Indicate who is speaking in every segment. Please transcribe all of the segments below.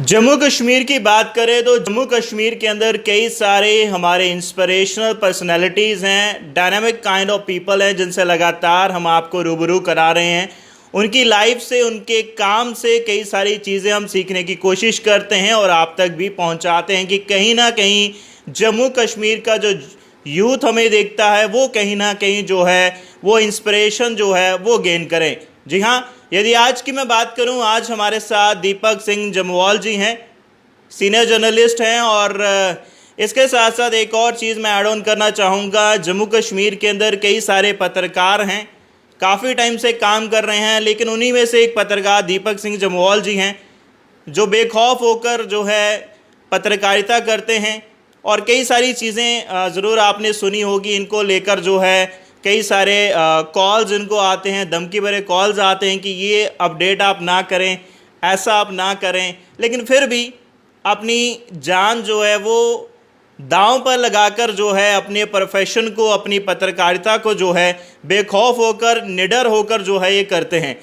Speaker 1: जम्मू कश्मीर की बात करें तो जम्मू कश्मीर के अंदर कई सारे हमारे इंस्पिरेशनल पर्सनालिटीज़ हैं, डायनामिक काइंड ऑफ पीपल हैं जिनसे लगातार हम आपको रूबरू करा रहे हैं। उनकी लाइफ से, उनके काम से कई सारी चीज़ें हम सीखने की कोशिश करते हैं और आप तक भी पहुंचाते हैं कि कहीं ना कहीं जम्मू कश्मीर का जो यूथ हमें देखता है वो कहीं ना कहीं जो है वो इंस्पिरेशन जो है वो गेन करें। जी हाँ, यदि आज की मैं बात करूं, आज हमारे साथ दीपक सिंह जम्वाल जी हैं, सीनियर जर्नलिस्ट हैं। और इसके साथ साथ एक और चीज़ मैं ऐड ऑन करना चाहूँगा, जम्मू कश्मीर के अंदर कई सारे पत्रकार हैं, काफ़ी टाइम से काम कर रहे हैं, लेकिन उन्हीं में से एक पत्रकार दीपक सिंह जम्वाल जी हैं जो बेखौफ होकर जो है पत्रकारिता करते हैं। और कई सारी चीज़ें ज़रूर आपने सुनी होगी, इनको लेकर जो है कई सारे कॉल्स इनको आते हैं, धमकी भरे कॉल्स आते हैं कि ये अपडेट आप ना करें, ऐसा आप ना करें, लेकिन फिर भी अपनी जान जो है वो दांव पर लगाकर जो है अपने प्रोफेशन को, अपनी पत्रकारिता को जो है बेखौफ होकर, निडर होकर जो है ये करते हैं।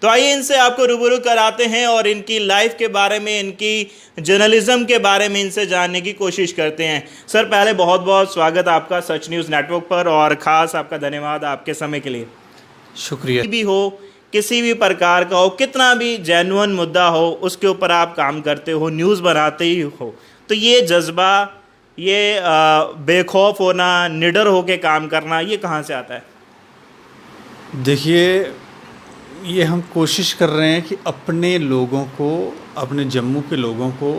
Speaker 1: तो आइए इनसे आपको रूबरू कराते हैं और इनकी लाइफ के बारे में, इनकी जर्नलिज्म के बारे में इनसे जानने की कोशिश करते हैं। सर, पहले बहुत बहुत स्वागत आपका सच न्यूज़ नेटवर्क पर और ख़ास आपका धन्यवाद आपके समय के लिए।
Speaker 2: शुक्रिया।
Speaker 1: भी हो, किसी भी प्रकार का हो, कितना भी जेन्युइन मुद्दा हो, उसके ऊपर आप काम करते हो, न्यूज़ बनाते ही हो, तो ये जज्बा, ये बेखौफ होना, निडर होकर काम करना, ये कहाँ से आता है?
Speaker 2: देखिए, ये हम कोशिश कर रहे हैं कि अपने लोगों को, अपने जम्मू के लोगों को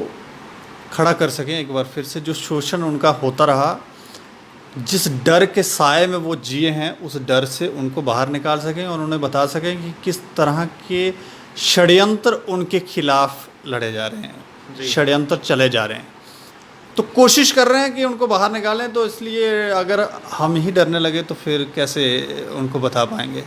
Speaker 2: खड़ा कर सकें एक बार फिर से। जो शोषण उनका होता रहा, जिस डर के साए में वो जिए हैं, उस डर से उनको बाहर निकाल सकें और उन्हें बता सकें कि किस तरह के षड्यंत्र उनके खिलाफ लड़े जा रहे हैं, षड्यंत्र चले जा रहे हैं। तो कोशिश कर रहे हैं कि उनको बाहर निकालें। तो इसलिए अगर हम ही डरने लगे तो फिर कैसे उनको बता पाएंगे।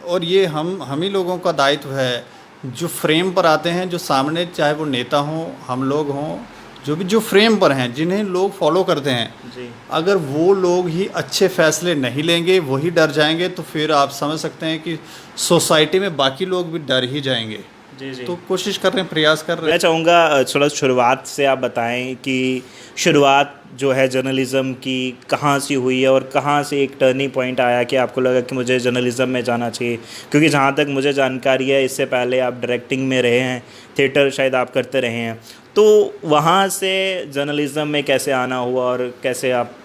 Speaker 2: और ये हम ही लोगों का दायित्व है, जो फ्रेम पर आते हैं, जो सामने, चाहे वो नेता हों, हम लोग हों, जो फ्रेम पर हैं, जिन्हें लोग फॉलो करते हैं
Speaker 1: जी।
Speaker 2: अगर वो लोग ही अच्छे फैसले नहीं लेंगे, वही डर जाएंगे, तो फिर आप समझ सकते हैं कि सोसाइटी में बाकी लोग भी डर ही जाएंगे।
Speaker 1: जी।
Speaker 2: तो कोशिश कर रहे हैं, प्रयास कर रहे हैं।
Speaker 1: मैं चाहूँगा थोड़ा शुरुआत से आप बताएं कि शुरुआत जो है जर्नलिज़्म की कहाँ से हुई है और कहाँ से एक टर्निंग पॉइंट आया कि आपको लगा कि मुझे जर्नलिज़्म में जाना चाहिए। क्योंकि जहाँ तक मुझे जानकारी है, इससे पहले आप डायरेक्टिंग में रहे हैं, थिएटर शायद आप करते रहे हैं, तो वहाँ से जर्नलिज़्म में कैसे आना हुआ और कैसे आप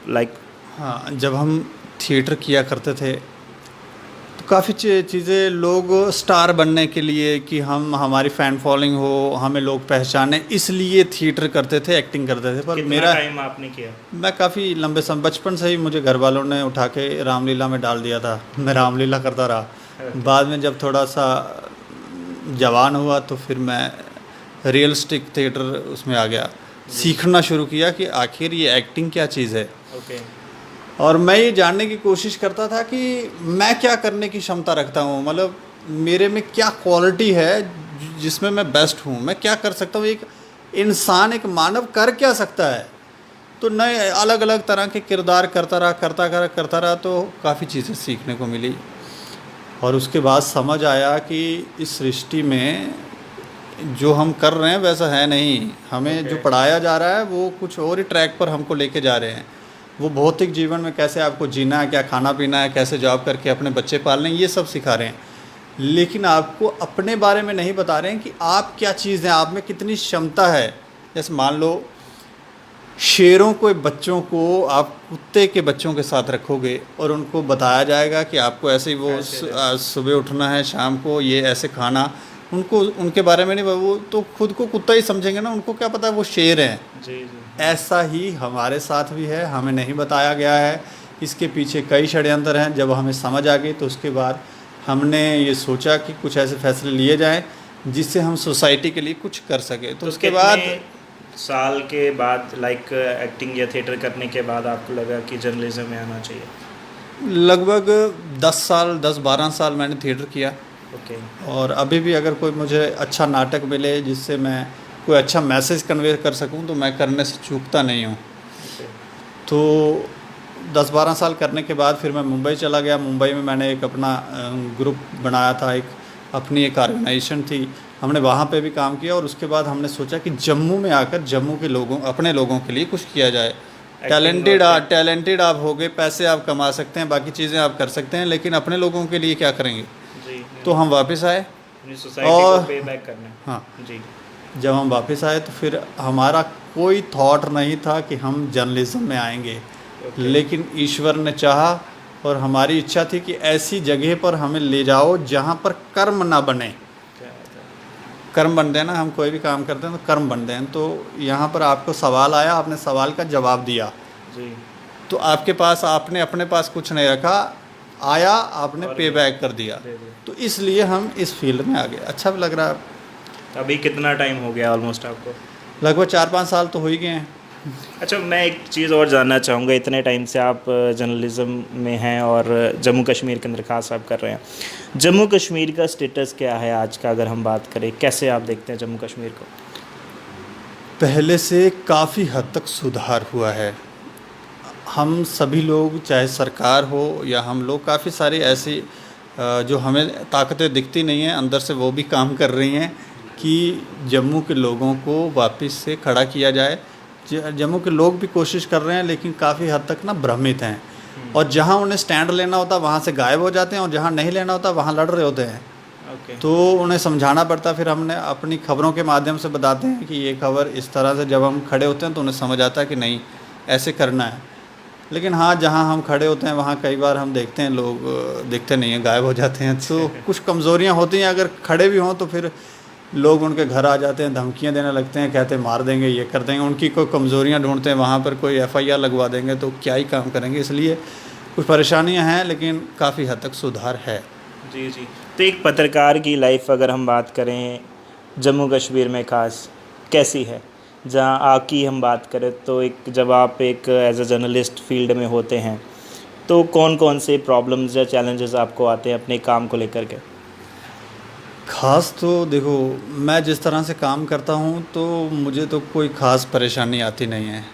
Speaker 2: हाँ, जब हम थिएटर किया करते थे तो काफ़ी चीज़ें, लोग स्टार बनने के लिए कि हमारी फ़ैन फॉलोइंग हो, हमें लोग पहचाने, इसलिए थिएटर करते थे, एक्टिंग करते थे। पर
Speaker 1: मेरा टाइम आपने किया?
Speaker 2: मैं काफ़ी लंबे समय, बचपन से ही मुझे घर वालों ने उठा के रामलीला में डाल दिया था। मैं रामलीला करता रहा। बाद में जब थोड़ा सा जवान हुआ तो फिर मैं रियलिस्टिक थिएटर उसमें आ गया, सीखना शुरू किया कि आखिर ये एक्टिंग क्या चीज़ है। और मैं ये जानने की कोशिश करता था कि मैं क्या करने की क्षमता रखता हूँ, मतलब मेरे में क्या क्वालिटी है जिसमें मैं बेस्ट हूँ, मैं क्या कर सकता हूँ, एक इंसान, एक मानव कर क्या सकता है। तो नए अलग अलग तरह के किरदार करता रहा तो काफ़ी चीज़ें सीखने को मिली। और उसके बाद समझ आया कि इस सृष्टि में जो हम कर रहे हैं वैसा है नहीं, हमें जो पढ़ाया जा रहा है वो कुछ और ही ट्रैक पर हमको लेके जा रहे हैं। वो भौतिक जीवन में कैसे आपको जीना है, क्या खाना पीना है, कैसे जॉब करके अपने बच्चे पालने, ये सब सिखा रहे हैं, लेकिन आपको अपने बारे में नहीं बता रहे हैं कि आप क्या चीज़ हैं, आप में कितनी क्षमता है। जैसे मान लो शेरों को, बच्चों को आप कुत्ते के बच्चों के साथ रखोगे और उनको बताया जाएगा कि आपको ऐसे ही वो सुबह उठना है, शाम को ये ऐसे खाना, उनको उनके बारे में नहीं, वो तो खुद को कुत्ता ही समझेंगे ना, उनको क्या पता है वो शेर हैं।
Speaker 1: जी।
Speaker 2: ऐसा ही हमारे साथ भी है, हमें नहीं बताया गया है, इसके पीछे कई षड्यंत्र हैं। जब हमें समझ आ गई तो उसके बाद हमने ये सोचा कि कुछ ऐसे फैसले लिए जाएं जिससे हम सोसाइटी के लिए कुछ कर सके। तो उसके बाद
Speaker 1: साल के बाद एक्टिंग या थिएटर करने के बाद आपको लगा कि जर्नलिज्म में आना चाहिए?
Speaker 2: लगभग 10-12 साल मैंने थिएटर किया। और अभी भी अगर कोई मुझे अच्छा नाटक मिले जिससे मैं कोई अच्छा मैसेज कन्वे कर सकूं तो मैं करने से चूकता नहीं हूं। तो 10-12 साल करने के बाद फिर मैं मुंबई चला गया। मुंबई में मैंने एक अपना ग्रुप बनाया था, एक अपनी एक ऑर्गेनाइजेशन थी, हमने वहाँ पे भी काम किया। और उसके बाद हमने सोचा कि जम्मू में आकर जम्मू के लोगों, अपने लोगों के लिए कुछ किया जाए। टैलेंटेड आप हो गए, पैसे आप कमा सकते हैं, बाकी चीज़ें आप कर सकते हैं, लेकिन अपने लोगों के लिए क्या करेंगे।
Speaker 1: जी,
Speaker 2: तो हम वापस आए
Speaker 1: सोसाइटी
Speaker 2: और
Speaker 1: को पे बैक करना।
Speaker 2: हाँ,
Speaker 1: जी,
Speaker 2: जब हम वापस आए तो फिर हमारा कोई थॉट नहीं था कि हम जर्नलिज्म में आएंगे, लेकिन ईश्वर ने चाहा और हमारी इच्छा थी कि ऐसी जगह पर हमें ले जाओ जहाँ पर कर्म ना बने। कर्म बनते हैं ना, हम कोई भी काम करते हैं तो कर्म बनते हैं। तो यहाँ पर आपको सवाल आया, आपने सवाल का जवाब दिया
Speaker 1: जी,
Speaker 2: तो आपके पास, आपने अपने पास कुछ नहीं रखा, आया आपने पे बैक कर दिया।
Speaker 1: दे दे।
Speaker 2: तो इसलिए हम इस फील्ड में आ गए। अच्छा भी लग रहा है।
Speaker 1: अभी कितना टाइम हो गया ऑलमोस्ट आपको?
Speaker 2: लगभग 4-5 साल तो हो ही गए हैं।
Speaker 1: अच्छा, मैं एक चीज़ और जानना चाहूँगा, इतने टाइम से आप जर्नलिज्म में हैं और जम्मू कश्मीर के अंदर खास आप कर रहे हैं। जम्मू कश्मीर का स्टेटस क्या है आज का, अगर हम बात करें, कैसे आप देखते हैं जम्मू कश्मीर को?
Speaker 2: पहले से काफ़ी हद तक सुधार हुआ है। हम सभी लोग, चाहे सरकार हो या हम लोग, काफ़ी सारी ऐसी जो हमें ताकतें दिखती नहीं हैं अंदर से, वो भी काम कर रही हैं कि जम्मू के लोगों को वापस से खड़ा किया जाए। जम्मू के लोग भी कोशिश कर रहे हैं, लेकिन काफ़ी हद तक ना भ्रमित हैं, और जहां उन्हें स्टैंड लेना होता वहां से गायब हो जाते हैं, और जहां नहीं लेना होता वहां लड़ रहे होते हैं। तो उन्हें समझाना पड़ता। फिर हमने अपनी खबरों के माध्यम से बताते हैं कि ये खबर इस तरह से, जब हम खड़े होते हैं तो उन्हें समझ आता है कि नहीं, ऐसे करना है। लेकिन हाँ, जहाँ हम खड़े होते हैं वहाँ कई बार हम देखते हैं लोग दिखते नहीं हैं, गायब हो जाते हैं। तो कुछ कमज़ोरियाँ होती हैं। अगर खड़े भी हों तो फिर लोग उनके घर आ जाते हैं, धमकियाँ देने लगते हैं, कहते हैं मार देंगे, ये कर देंगे। उनकी कोई कमज़ोरियाँ ढूंढते हैं, वहाँ पर कोई FIR लगवा देंगे, तो क्या ही काम करेंगे। इसलिए कुछ परेशानियाँ हैं, लेकिन काफ़ी हद तक सुधार है।
Speaker 1: जी जी। तो एक पत्रकार की लाइफ अगर हम बात करें जम्मू कश्मीर में खास, कैसी है? जहाँ आपकी हम बात करें तो एक, जब आप एक एज अ जर्नलिस्ट फील्ड में होते हैं तो कौन कौन से प्रॉब्लम्स या चैलेंजेस आपको आते हैं अपने काम को लेकर के?
Speaker 2: ख़ास तो देखो, मैं जिस तरह से काम करता हूँ तो मुझे तो कोई ख़ास परेशानी आती नहीं है।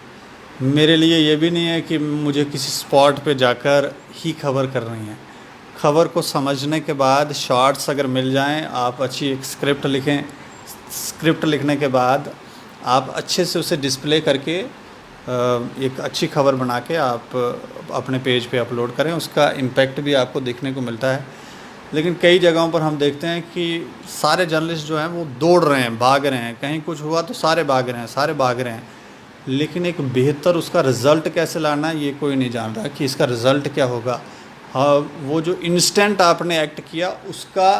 Speaker 2: मेरे लिए ये भी नहीं है कि मुझे किसी स्पॉट पे जाकर ही खबर करनी है। खबर को समझने के बाद शॉर्ट्स अगर मिल जाएं, आप अच्छी एक स्क्रिप्ट लिखें, स्क्रिप्ट लिखने के बाद आप अच्छे से उसे डिस्प्ले करके एक अच्छी खबर बना के आप अपने पेज पे अपलोड करें, उसका इम्पैक्ट भी आपको देखने को मिलता है। लेकिन कई जगहों पर हम देखते हैं कि सारे जर्नलिस्ट जो हैं वो दौड़ रहे हैं, भाग रहे हैं, कहीं कुछ हुआ तो सारे भाग रहे हैं, सारे भाग रहे हैं, लेकिन एक बेहतर उसका रिज़ल्ट कैसे लाना है ये कोई नहीं जान रहा कि इसका रिज़ल्ट क्या होगा। हाँ, वो जो इंस्टेंट आपने एक्ट किया उसका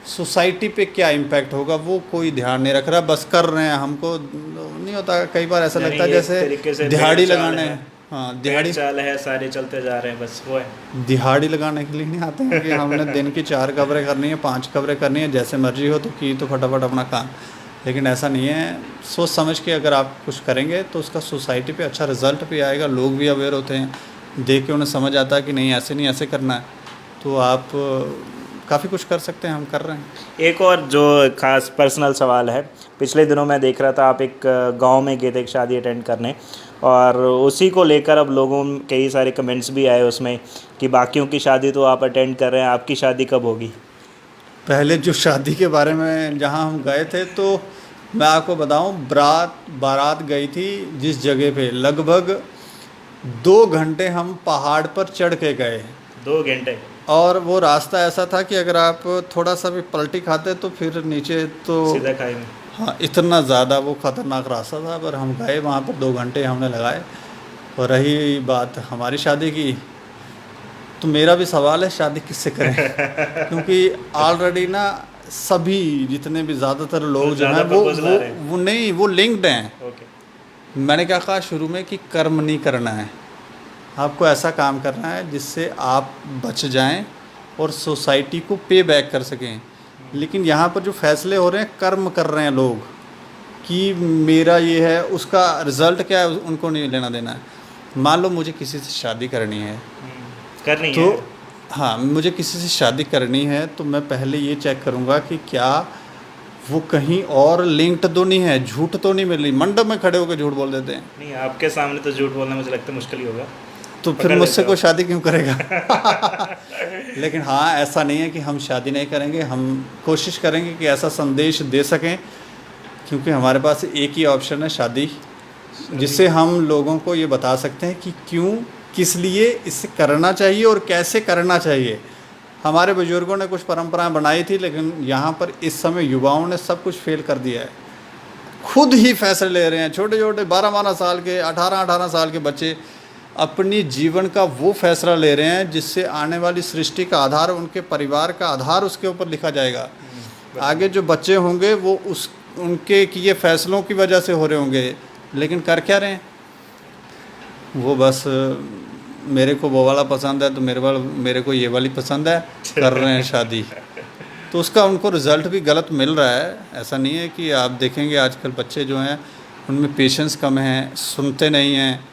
Speaker 2: सोसाइटी पे क्या इम्पैक्ट होगा वो कोई ध्यान नहीं रख रहा, बस कर रहे हैं। हमको नहीं होता, कई बार ऐसा लगता है जैसे दिहाड़ी लगाने, हाँ दिहाड़ी
Speaker 1: चाल है, सारे चलते जा रहे हैं, बस वो है।
Speaker 2: दिहाड़ी लगाने के लिए नहीं आते हैं कि हमने दिन की 4 खबरें करनी है, 5 खबरें करनी है, जैसे मर्जी हो तो की तो फटाफट अपना काम। लेकिन ऐसा नहीं है। सोच समझ के अगर आप कुछ करेंगे तो उसका सोसाइटी पे अच्छा रिज़ल्ट भी आएगा, लोग भी अवेयर होते हैं, देख के उन्हें समझ आता है कि नहीं ऐसे नहीं, ऐसे करना है, तो आप काफ़ी कुछ कर सकते हैं। हम कर रहे हैं।
Speaker 1: एक और जो खास पर्सनल सवाल है, पिछले दिनों मैं देख रहा था आप एक गांव में गए थे एक शादी अटेंड करने, और उसी को लेकर अब लोगों में कई सारे कमेंट्स भी आए उसमें कि बाकियों की शादी तो आप अटेंड कर रहे हैं, आपकी शादी कब होगी?
Speaker 2: पहले जो शादी के बारे में जहाँ हम गए थे, तो मैं आपको बताऊं, बारात गई थी जिस जगह पे, लगभग 2 घंटे हम पहाड़ पर चढ़ के गए।
Speaker 1: 2 घंटे?
Speaker 2: और वो रास्ता ऐसा था कि अगर आप थोड़ा सा भी पलटी खाते तो फिर नीचे तो
Speaker 1: सीधा खाई में।
Speaker 2: हाँ, इतना ज़्यादा वो ख़तरनाक रास्ता था। पर हम गए वहाँ पर, 2 घंटे हमने लगाए। और रही बात हमारी शादी की, तो मेरा भी सवाल है शादी किससे करें क्योंकि ऑलरेडी ना सभी जितने भी ज़्यादातर लोग जो हैं वो नहीं, वो लिंक्ड हैं। मैंने क्या कहा शुरू में कि कर्म नहीं करना है, आपको ऐसा काम करना है जिससे आप बच जाएं और सोसाइटी को पे बैक कर सकें। लेकिन यहाँ पर जो फैसले हो रहे हैं, कर्म कर रहे हैं लोग कि मेरा ये है, उसका रिज़ल्ट क्या है उनको नहीं लेना देना है। मान लो मुझे किसी से शादी करनी है, तो हाँ, मुझे किसी से शादी करनी है तो मैं पहले ये चेक करूँगा कि क्या वो कहीं और लिंक्ड तो नहीं है, झूठ तो नहीं मिल रही। मंडप में खड़े होकर झूठ बोल देते हैं।
Speaker 1: नहीं, आपके सामने तो झूठ बोलना मुझे लगता है मुश्किल ही होगा।
Speaker 2: तो फिर
Speaker 1: पकड़
Speaker 2: मुझसे
Speaker 1: लेते
Speaker 2: कोई शादी क्यों करेगा। लेकिन हाँ, ऐसा नहीं है कि हम शादी नहीं करेंगे, हम कोशिश करेंगे कि ऐसा संदेश दे सकें, क्योंकि हमारे पास एक ही ऑप्शन है, शादी, जिससे हम लोगों को ये बता सकते हैं कि क्यों, किस लिए इसे करना चाहिए और कैसे करना चाहिए। हमारे बुजुर्गों ने कुछ परंपराएं बनाई थी, लेकिन यहाँ पर इस समय युवाओं ने सब कुछ फेल कर दिया है। खुद ही फैसले ले रहे हैं, छोटे छोटे 12-12 साल के, 18-18 साल के बच्चे अपनी जीवन का वो फैसला ले रहे हैं जिससे आने वाली सृष्टि का आधार, उनके परिवार का आधार उसके ऊपर लिखा जाएगा। आगे जो बच्चे होंगे वो उनके किए फैसलों की वजह से हो रहे होंगे, लेकिन कर क्या रहे हैं वो, बस मेरे को वो वाला पसंद है तो मेरे को ये वाली पसंद है, कर रहे हैं शादी। तो उसका उनको रिज़ल्ट भी गलत मिल रहा है। ऐसा नहीं है कि आप देखेंगे आजकल बच्चे जो हैं उनमें पेशेंस कम है, सुनते नहीं हैं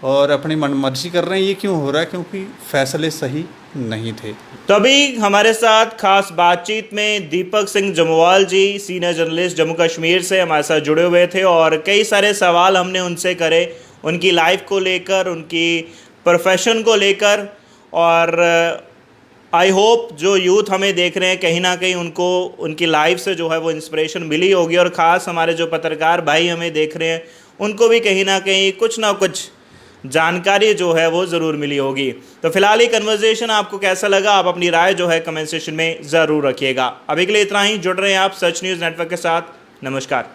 Speaker 2: और अपनी मनमर्जी कर रहे हैं। ये क्यों हो रहा है? क्योंकि फैसले सही नहीं थे।
Speaker 1: तो अभी हमारे साथ खास बातचीत में दीपक सिंह जमवाल जी, सीनियर जर्नलिस्ट जम्मू कश्मीर से हमारे साथ जुड़े हुए थे और कई सारे सवाल हमने उनसे करे, उनकी लाइफ को लेकर, उनकी प्रोफेशन को लेकर। और आई होप जो यूथ हमें देख रहे हैं कहीं ना कहीं उनको उनकी लाइफ से जो है वो इंस्पिरेशन मिली होगी, और ख़ास हमारे जो पत्रकार भाई हमें देख रहे हैं उनको भी कहीं ना कुछ जानकारी जो है वो ज़रूर मिली होगी। तो फिलहाल ये कन्वर्सेशन आपको कैसा लगा, आप अपनी राय जो है कमेंट सेक्शन में ज़रूर रखिएगा। अभी के लिए इतना ही। जुड़ रहे हैं आप सच न्यूज़ नेटवर्क के साथ। नमस्कार।